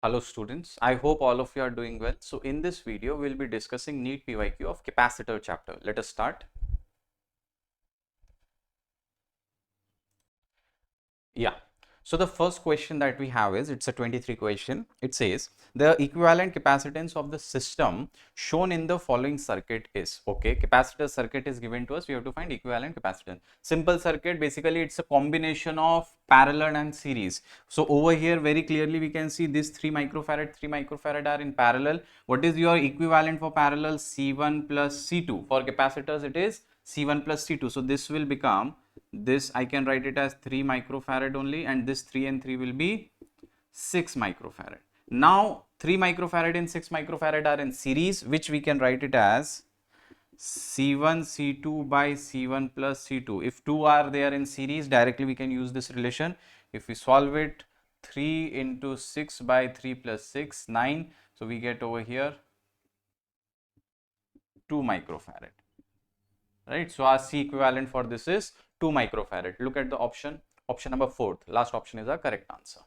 Hello students, I hope all of you are doing well. So in this video, we'll be discussing NEET PYQ of capacitor chapter. Let us start. Yeah. So the first question that we have is, it's a 23 question. It says, the equivalent capacitance of the system shown in the following circuit is, okay, capacitor circuit is given to us. We have to find equivalent capacitance. Simple circuit, basically it's a combination of parallel and series. So over here, very clearly we can see this 3 microfarad are in parallel. What is your equivalent for parallel? C1 plus C2. For capacitors, it is C1 plus C2. So this will become, this I can write it as 3 microfarad only, and this 3 and 3 will be 6 microfarad. Now 3 microfarad and 6 microfarad are in series, which we can write it as C1 C2 by C1 plus C2. If two are there in series, directly we can use this relation. If we solve it, 3 into 6 by 3 plus 6, 9. So we get over here 2 microfarad. Right, so our C equivalent for this is 2 microfarad. Look at the option number 4. Last option is our correct answer.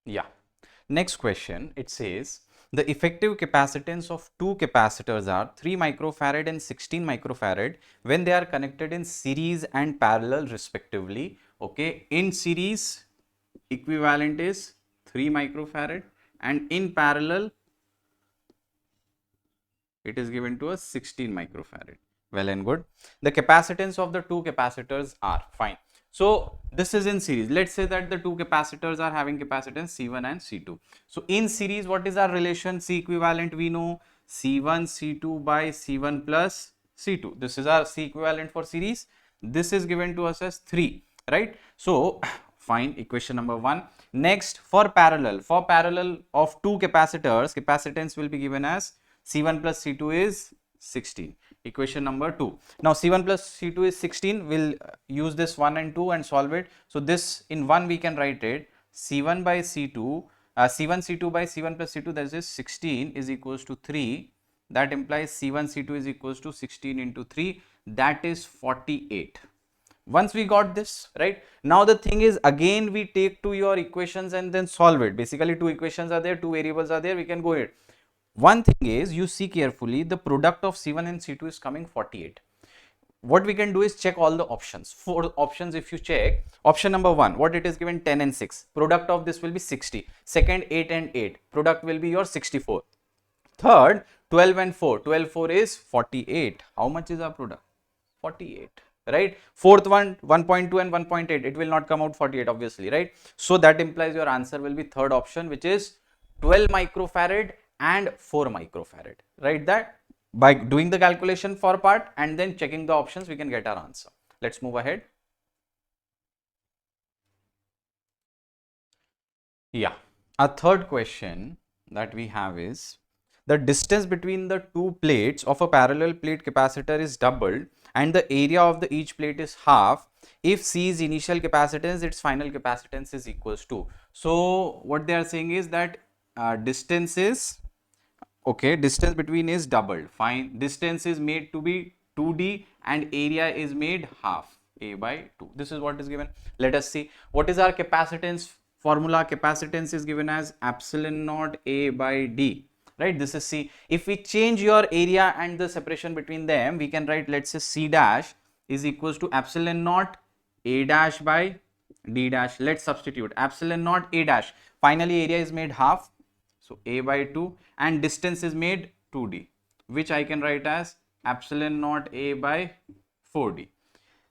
Yeah. Next question, it says the effective capacitance of two capacitors are 3 microfarad and 16 microfarad when they are connected in series and parallel respectively. Okay, in series equivalent is 3 microfarad and in parallel it is given to us 16 microfarad. Well and good. The capacitance of the two capacitors are, fine. So this is in series. Let's say that the two capacitors are having capacitance C1 and C2. So in series, what is our relation? C equivalent, we know C1 C2 by C1 plus C2. This is our C equivalent for series. This is given to us as 3, right? So fine, equation number 1. Next, for parallel of two capacitors, capacitance will be given as C1 plus C2 is 16. Equation number 2. Now C1 plus C2 is 16. We'll use this 1 and 2 and solve it. So this in 1 we can write it C1 by C2, C1 C2 by C1 plus C2, that is 16 is equals to 3. That implies C1 C2 is equals to 16 into 3, that is 48. Once we got this, right, now the thing is, again we take to your equations and then solve it. Basically two equations are there, two variables are there, we can go ahead. One thing is, you see carefully, the product of C1 and C2 is coming 48. What we can do is check all the options. 4 options, if you check, option number 1, what it is given, 10 and 6. Product of this will be 60. Second, 8 and 8. Product will be your 64. Third, 12 and 4. 12, 4 is 48. How much is our product? 48. Right? Fourth one, 1.2 and 1.8. It will not come out 48, obviously, right? So that implies your answer will be third option, which is 12 microfarad and 4 microfarad. Write that. By doing the calculation for part and then checking the options, we can get our answer. Let's move ahead. Yeah, a third question that we have is, the distance between the two plates of a parallel plate capacitor is doubled and the area of the each plate is half. If C is initial capacitance, its final capacitance is equals to. So what they are saying is that distance is, okay, distance between is doubled, fine. Distance is made to be 2d and area is made half, a by 2. This is what is given. Let us see what is our capacitance formula. Capacitance is given as epsilon naught a by d, right? This is C. If we change your area and the separation between them, we can write, let's say C dash is equals to epsilon naught a dash by d dash. Let's substitute epsilon naught a dash. Finally area is made half, so a by 2, and distance is made 2d, which I can write as epsilon naught a by 4d.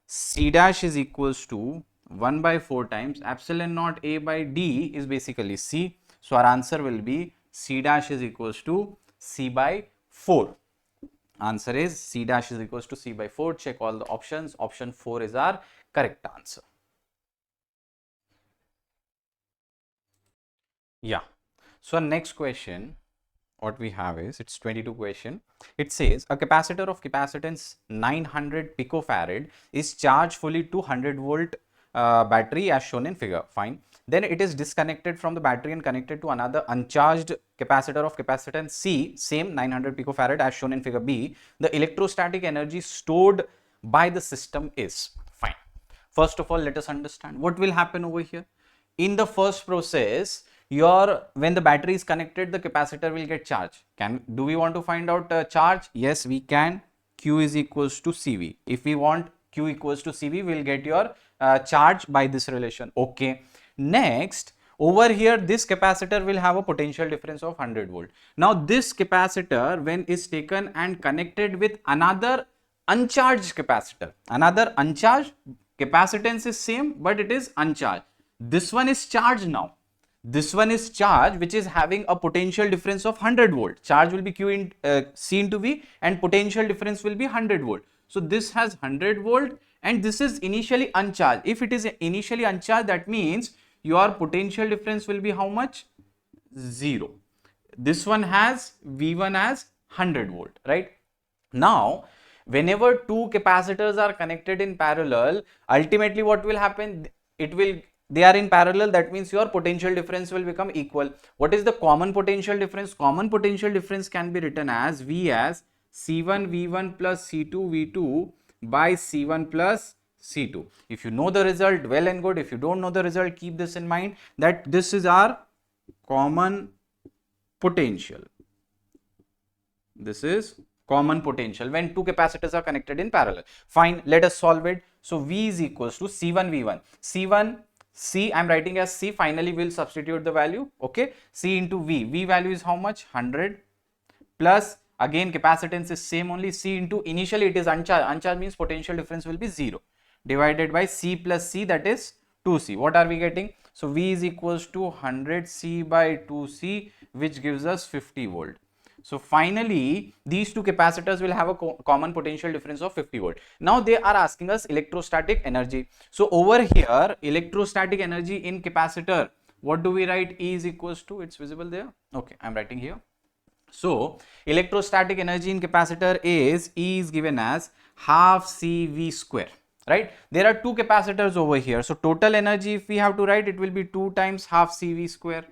C dash is equals to 1 by 4 times epsilon naught a by d is basically C. So our answer will be C dash is equals to C by 4. Answer is C dash is equals to C by 4. Check all the options. Option 4 is our correct answer. Yeah. So next question, what we have is, it's 22 question. It says a capacitor of capacitance 900 picofarad is charged fully to 100 volt battery as shown in figure. Fine. Then it is disconnected from the battery and connected to another uncharged capacitor of capacitance C, same 900 picofarad as shown in figure B. The electrostatic energy stored by the system is, fine. First of all, let us understand what will happen over here. in the first process, when the battery is connected, the capacitor will get charged. Do we want to find out charge? Yes, we can. Q is equals to CV. If we want Q equals to CV, we'll get your charge by this relation. Okay. Next, over here, this capacitor will have a potential difference of 100 volt. Now, this capacitor, when is taken and connected with another uncharged capacitor, another uncharged, capacitance is same, but it is uncharged. This one is charged now. This one is charged, which is having a potential difference of 100 volt. Charge will be Q in C into V, and potential difference will be 100 volt. So this has 100 volt, and this is initially uncharged. If it is initially uncharged, that means your potential difference will be how much? 0. This one has V1 as 100 volt, right? Now, whenever two capacitors are connected in parallel, ultimately what will happen? They are in parallel, that means your potential difference will become equal. What is the common potential difference? Common potential difference can be written as V as C1 V1 plus C2 V2 by C1 plus C2. If you know the result, well and good. If you don't know the result, keep this in mind, that this is our common potential. This is common potential when two capacitors are connected in parallel. Fine, let us solve it. So V is equals to C1 V1. C1 C I am writing as C, finally we will substitute the value, okay. C into V, V value is how much? 100 plus, again capacitance is same only, C into, initially it is uncharged, uncharged means potential difference will be 0, divided by C plus C, that is 2C. What are we getting? So V is equals to 100 C by 2C, which gives us 50 volt. So finally, these two capacitors will have a common potential difference of 50 volt. Now they are asking us electrostatic energy. So over here, electrostatic energy in capacitor, what do we write? E is equals to, it's visible there? Okay, I'm writing here. So electrostatic energy in capacitor is, E is given as half CV square, right? There are two capacitors over here. So total energy, if we have to write, it will be 2 times half CV square.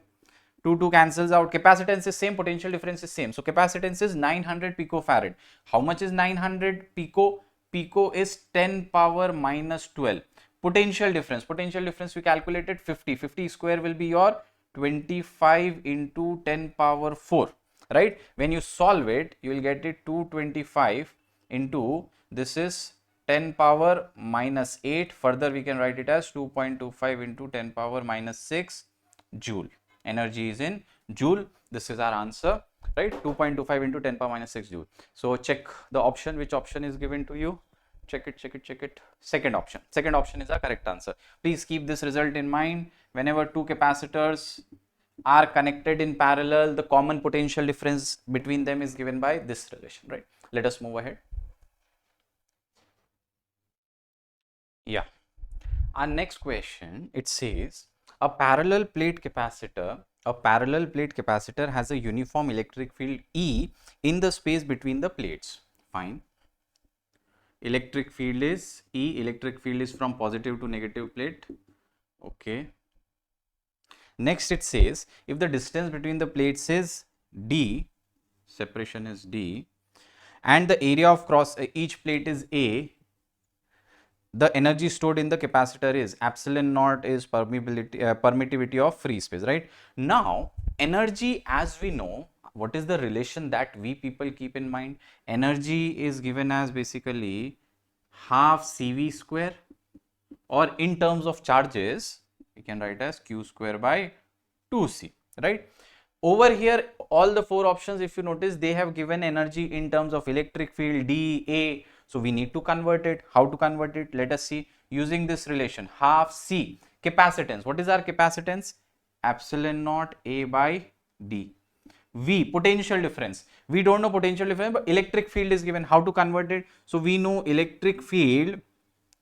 2 cancels out. Capacitance is same, potential difference is same. So capacitance is 900 picofarad. How much is 900 pico? Pico is 10 power minus 12. Potential difference we calculated 50. 50 square will be your 25 into 10 power 4, right? When you solve it, you will get it 225 into, this is 10 power minus 8. Further, we can write it as 2.25 into 10 power minus 6 joule. Energy is in joule. This is our answer, right? 2.25 into 10 power minus 6 joule. So check the option, which option is given to you. Check it. Second option is our correct answer. Please keep this result in mind. Whenever two capacitors are connected in parallel, the common potential difference between them is given by this relation, right? Let us move ahead. Yeah, our next question, it says a parallel plate capacitor has a uniform electric field E in the space between the plates. Fine. Electric field is E, electric field is from positive to negative plate. Okay. Next it says, if the distance between the plates is D, separation is D, and the area of cross each plate is A, the energy stored in the capacitor is epsilon naught is permittivity of free space, right? Now, energy, as we know, what is the relation that we people keep in mind? Energy is given as basically half CV square, or in terms of charges, we can write as Q square by 2C, right? Over here, all the four options, if you notice, they have given energy in terms of electric field D, A. So we need to convert it. How to convert it? Let us see. Using this relation, half C, capacitance. What is our capacitance? Epsilon naught A by D. V, potential difference. We don't know potential difference, but electric field is given. How to convert it? So we know electric field,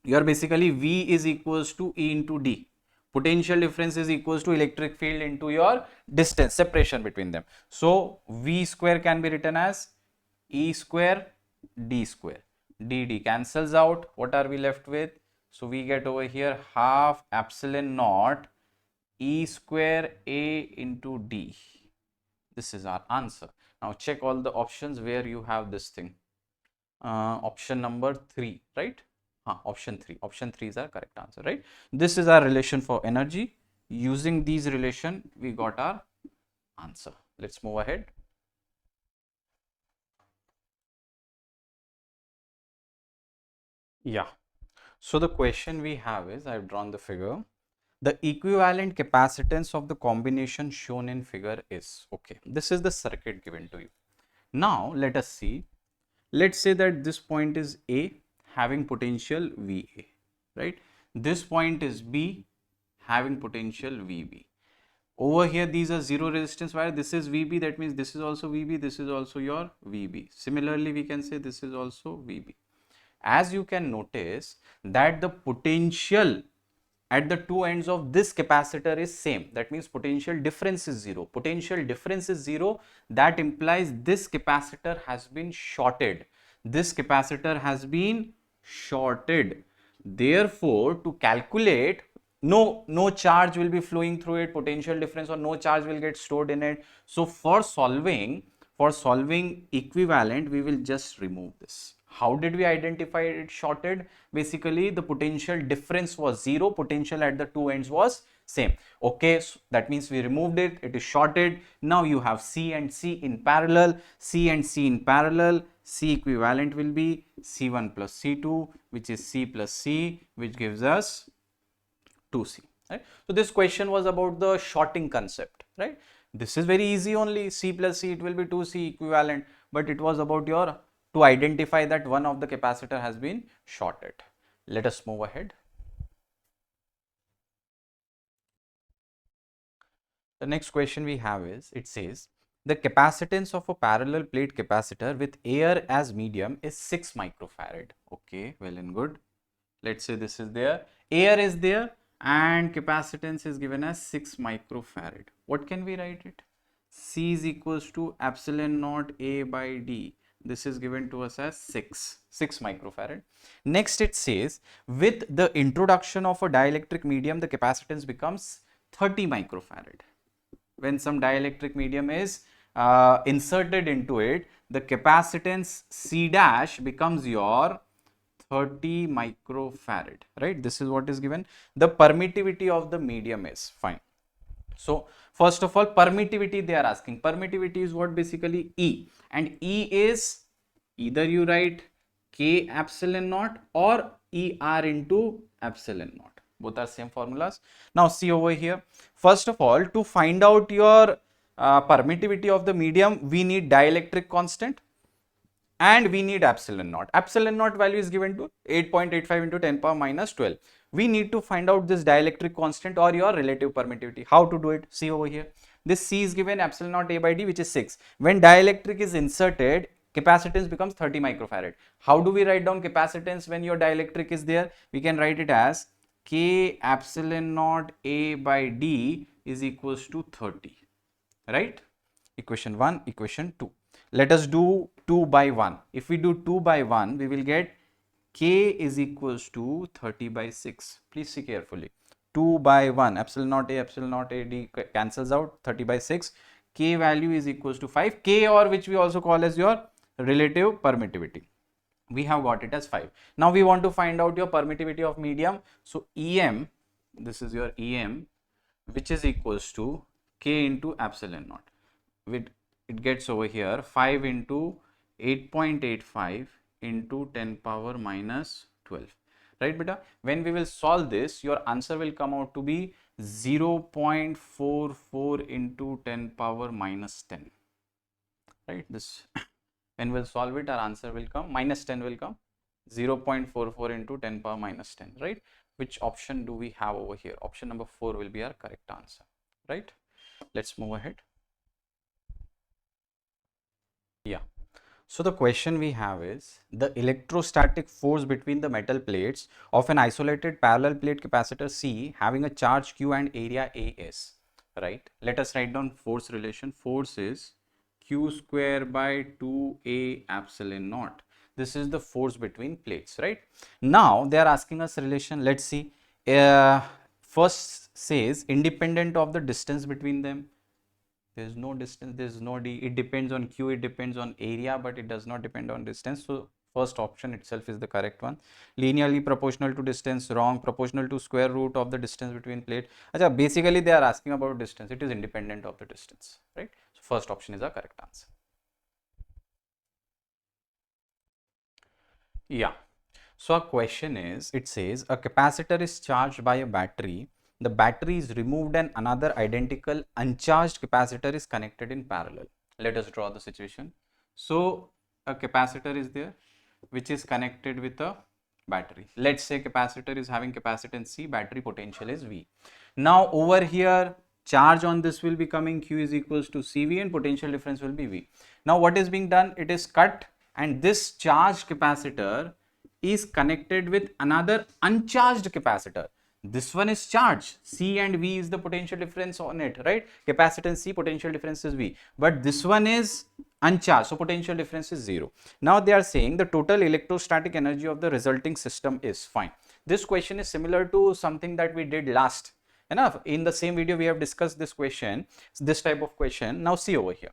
your basically V is equals to E into D. Potential difference is equals to electric field into your distance, separation between them. So V square can be written as E square D square. D cancels out. What are we left with? So we get over here half epsilon naught E square A into D. This is our answer. Now check all the options where you have this thing. Option number 3, right? Option 3 is our correct answer, right? This is our relation for energy. Using these relation, we got our answer. Let's move ahead. Yeah. So the question we have is, I've drawn the figure. The equivalent capacitance of the combination shown in figure is, okay, this is the circuit given to you. Now let us see. Let's say that this point is A having potential VA, right? This point is B having potential VB. Over here, these are zero resistance wire. This is VB. That means this is also VB. This is also your VB. Similarly, we can say this is also VB. As you can notice that the potential at the two ends of this capacitor is same. That means potential difference is zero. Potential difference is zero. That implies this capacitor has been shorted. This capacitor has been shorted. Therefore, to calculate, no charge will be flowing through it, potential difference, or no charge will get stored in it. So for solving equivalent, we will just remove this. How did we identify it shorted? Basically, the potential difference was zero, potential at the two ends was same. Okay, so that means we removed it, it is shorted. Now you have C and C in parallel, C and C in parallel. C equivalent will be C1 plus C2, which is C plus C, which gives us 2C, right? So this question was about the shorting concept, right? This is very easy only, C plus C, it will be 2C equivalent, but it was about your to identify that one of the capacitor has been shorted. Let us move ahead. The next question we have is, it says the capacitance of a parallel plate capacitor with air as medium is 6 microfarad. Okay, well and good. Let's say this is there, air is there, and capacitance is given as 6 microfarad. What can we write it? C is equals to epsilon naught A by D. This is given to us as 6 microfarad. Next it says, with the introduction of a dielectric medium, the capacitance becomes 30 microfarad. When some dielectric medium is inserted into it, the capacitance C dash becomes your 30 microfarad, right? This is what is given. The permittivity of the medium is fine. So first of all, permittivity they are asking. Permittivity is what? Basically E, and E is either you write K epsilon naught or ER into epsilon naught. Both are same formulas. Now see over here. First of all, to find out your permittivity of the medium, we need dielectric constant and we need epsilon naught. Epsilon naught value is given to 8.85 into 10 power minus 12. We need to find out this dielectric constant or your relative permittivity. How to do it? See over here. This C is given epsilon naught A by D, which is 6. When dielectric is inserted, capacitance becomes 30 microfarad. How do we write down capacitance when your dielectric is there? We can write it as K epsilon naught A by D is equals to 30, right? Equation 1, equation 2. Let us do 2 by 1. If we do 2 by 1, we will get K is equals to 30 by 6. Please see carefully. 2 by 1, epsilon naught A D cancels out, 30 by 6. K value is equals to 5. K, or which we also call as your relative permittivity. We have got it as 5. Now we want to find out your permittivity of medium. So EM, this is your EM, which is equals to K into epsilon naught. It gets over here 5 into 8.85 into 10 power minus 12, right beta? When we will solve this, your answer will come out to be 0.44 into 10 power minus 10, right? This when we'll solve it, our answer will come minus 10 will come, 0.44 into 10 power minus 10, right? Which option do we have over here? Option number 4 will be our correct answer, right? Let's move ahead. Yeah. So the question we have is, the electrostatic force between the metal plates of an isolated parallel plate capacitor C having a charge Q and area A is, right? Let us write down force relation. Force is Q square by 2A epsilon naught. This is the force between plates, right? Now they are asking us relation. Let's see. First says independent of the distance between them. There is no distance, there is no D. It depends on Q, it depends on area, but it does not depend on distance. So First option itself is the correct one. Linearly proportional to distance, wrong. Proportional to square root of the distance between plate. Achha, basically they are asking about distance. It is independent of the distance, right? So first option is the correct answer. Yeah. So a question is, it says a capacitor is charged by a battery. The battery is removed and another identical uncharged capacitor is connected in parallel. Let us draw the situation. So a capacitor is there which is connected with a battery. Let's say capacitor is having capacitance C, battery potential is V. Now over here charge on this will be coming, Q is equals to CV and potential difference will be V. Now what is being done? It is cut and this charged capacitor is connected with another uncharged capacitor. This one is charged, C and V is the potential difference on it, right? Capacitance C, potential difference is V, but this one is uncharged, so potential difference is 0. Now they are saying the total electrostatic energy of the resulting system is fine. This question is similar to something that we did last. Enough, in the same video we have discussed this question, this type of question. Now see over here.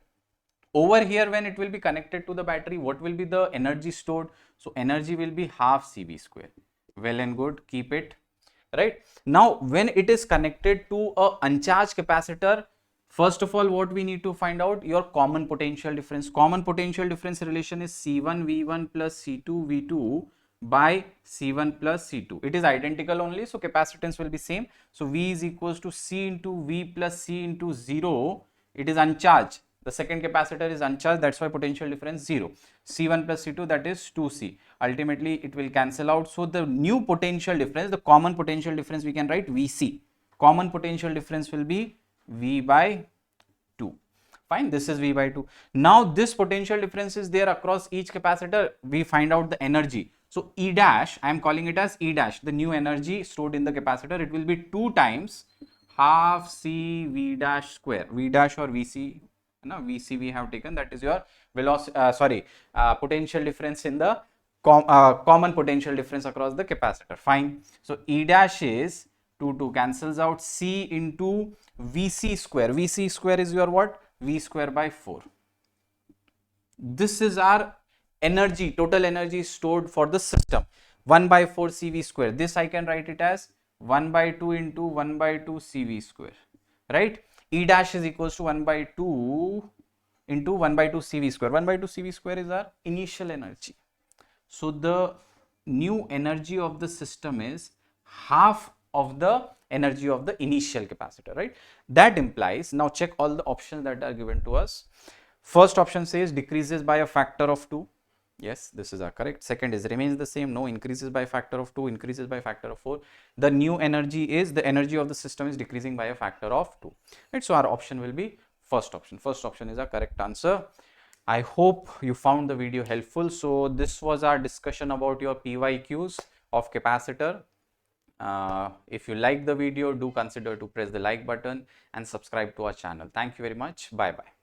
Over here, when it will be connected to the battery, what will be the energy stored? So energy will be half CV square. Well and good, keep it, right? Now when it is connected to a uncharged capacitor, first of all what we need to find out? Your common potential difference. Common potential difference relation is C1 V1 plus C2 V2 by C1 plus C2. It is identical only, so capacitance will be same. So V is equals to C into V plus C into 0. It is uncharged. The second capacitor is uncharged, that's why potential difference 0. C1 plus C2, that is 2C. Ultimately it will cancel out. So the new potential difference, the common potential difference, we can write VC. Common potential difference will be V by 2. Fine, this is V by 2. Now this potential difference is there across each capacitor. We find out the energy. So E dash, I am calling it as E dash, the new energy stored in the capacitor. It will be 2 times half C V dash square. V dash or VC. Now VC we have taken, that is your velocity, potential difference in the common potential difference across the capacitor. Fine. So E dash is 2 cancels out, C into VC square. VC square is your what? V square by 4. This is our energy, total energy stored for the system. 1 by 4 CV square. This I can write it as 1 by 2 into 1 by 2 CV square, right? E dash is equals to 1 by 2 into 1 by 2 CV square. 1 by 2 CV square is our initial energy. So the new energy of the system is half of the energy of the initial capacitor, right? That implies, now check all the options that are given to us. First option says decreases by a factor of 2. Yes, this is correct. Second is remains the same. No, increases by factor of 2, increases by factor of 4. The new energy is, the energy of the system is decreasing by a factor of 2. Right, so our option will be first option. First option is a correct answer. I hope you found the video helpful. So this was our discussion about your PYQs of capacitor. If you like the video, do consider to press the like button and subscribe to our channel. Thank you very much. Bye bye.